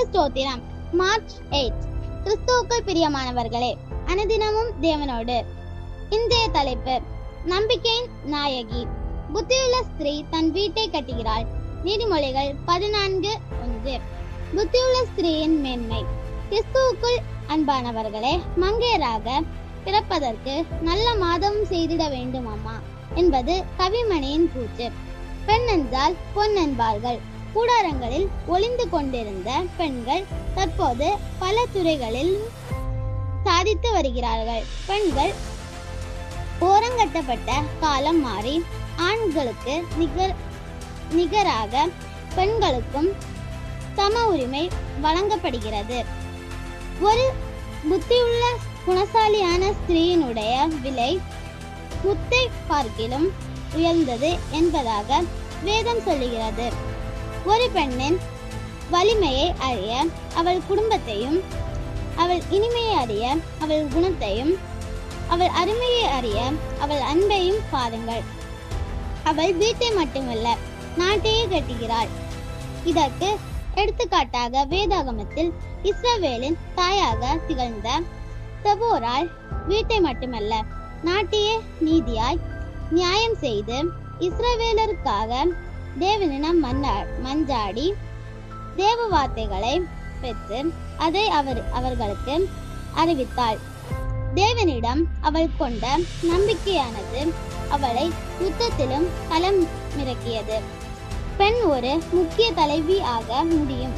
கர்த்தருக்கு ஸ்தோத்திரம். மார்ச் 8. கிறிஸ்துவுக்குள் பிரியமானவர்களே, அனுதினமும் தேவனோடு. இன்றைய தலைப்பு, நம்பிக்கையின் நாயகி. புத்தியுள்ள ஸ்திரீ தன் வீட்டை கட்டுகிறாள். நீதிமொழிகள் 14:1. புத்தியுள்ள ஸ்திரீயின் மேன்மை. கிறிஸ்துவுக்குள் அன்பானவர்களே, மங்கையராக பிறப்பதற்கு நல்ல மாதம் செய்திட வேண்டும் அம்மா என்பது கவிமணியின் கூற்று. பெண் என்றால் பொன் என்பார்கள். கூடாரங்களில் ஒளிந்து கொண்டிருந்த பெண்கள் தற்போது பல துறைகளில் சாதித்து வருகிறார்கள். பெண்கள் ஓரங்கட்டப்பட்ட காலம் மாறி ஆண்களுக்கு நிகராக பெண்களுக்கும் சம உரிமை வழங்கப்படுகிறது. ஒரு புத்தியுள்ள குணசாலியான ஸ்திரீயினுடைய விலை முத்தை பார்க்கிலும் உயர்ந்தது என்பதாக வேதம் சொல்லுகிறது. ஒரு பெண்ணின் வலிமையை அறிய அவள் குடும்பத்தையும், அவள் இனிமையை அறிய அவள் குணத்தையும், அவள் அருமையை அறிய அவள் அன்பையும் பாருங்கள். அவள் வீட்டை மட்டுமல்ல, நாட்டையே கட்டுகிறாள். இதற்கு எடுத்துக்காட்டாக வேதாகமத்தில் இஸ்ரவேலின் தாயாக திகழ்ந்த தெபோராள் வீட்டை மட்டுமல்ல, நாட்டையே நீதியாய் நியாயம் செய்து இஸ்ரவேலருக்காக தேவனிடம் மன்றாடி தேவ வார்த்தைகளை பெற்று அதை அவர்களுக்கு அறிவித்தாள். தேவனிடம் அவள் கொண்ட நம்பிக்கையானது அவளை யுத்தத்திலும் களமிறக்கியது. பெண் ஒரு முக்கிய தலைவி ஆக முடியும்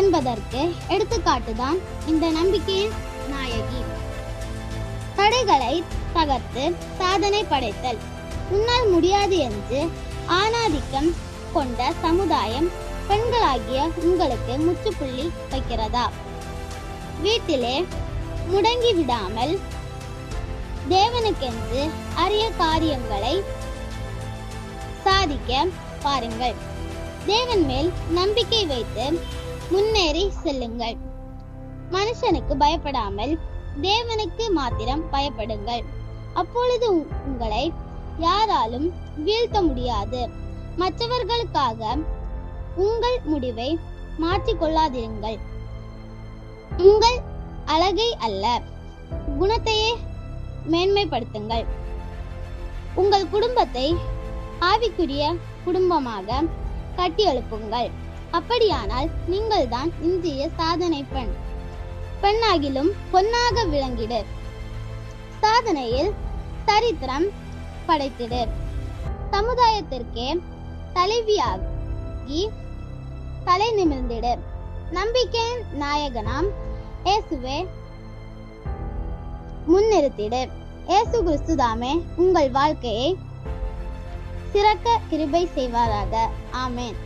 என்பதற்கு எடுத்துக்காட்டுதான் இந்த நம்பிக்கையின் நாயகி. தடைகளை தகர்த்து சாதனை படைத்தல். உன்னால் முடியாது என்று ஆணாதிக்கம் கொண்ட சமுதாயம் பெண்களாகிய உங்களுக்கு முற்றுப்புள்ளி வைக்கிறதா? வீட்டிலே முடங்கி விடாமல் தேவனுக்கென்று அரிய காரியங்களை சாதிக்க பாருங்கள். தேவன் மேல் நம்பிக்கை வைத்து முன்னேறி செல்லுங்கள். மனுஷனுக்கு பயப்படாமல் தேவனுக்கு மாத்திரம் பயப்படுங்கள். அப்பொழுது உங்களை யாராலும் வீழ்த்த முடியாது. மற்றவர்களுக்காக உங்கள் முடிவை மாற்றிக்கொள்ளாதிருங்கள். உங்கள் அழகை அல்ல, குணத்தையே மேன்மைப்படுத்துங்கள். உங்கள் குடும்பத்தை ஆவிக்குரிய குடும்பமாக கட்டி எழுப்புங்கள். அப்படியானால் நீங்கள் தான் இன்றைய சாதனை பெண்ணாகிலும் பொன்னாக விளங்கிடு. சாதனையில் சரித்திரம் படைத்திடு. சமுதாயத்திற்கே தலைவியாகி தலை நிமிர்ந்திடு. நம்பிக்கையின் நாயகனாம் இயேசுவே முன்னிறுத்திடு. இயேசு கிறிஸ்துதாமே உங்கள் வாழ்க்கையை சிறக்க கிருபை செய்வாராக. ஆமென்.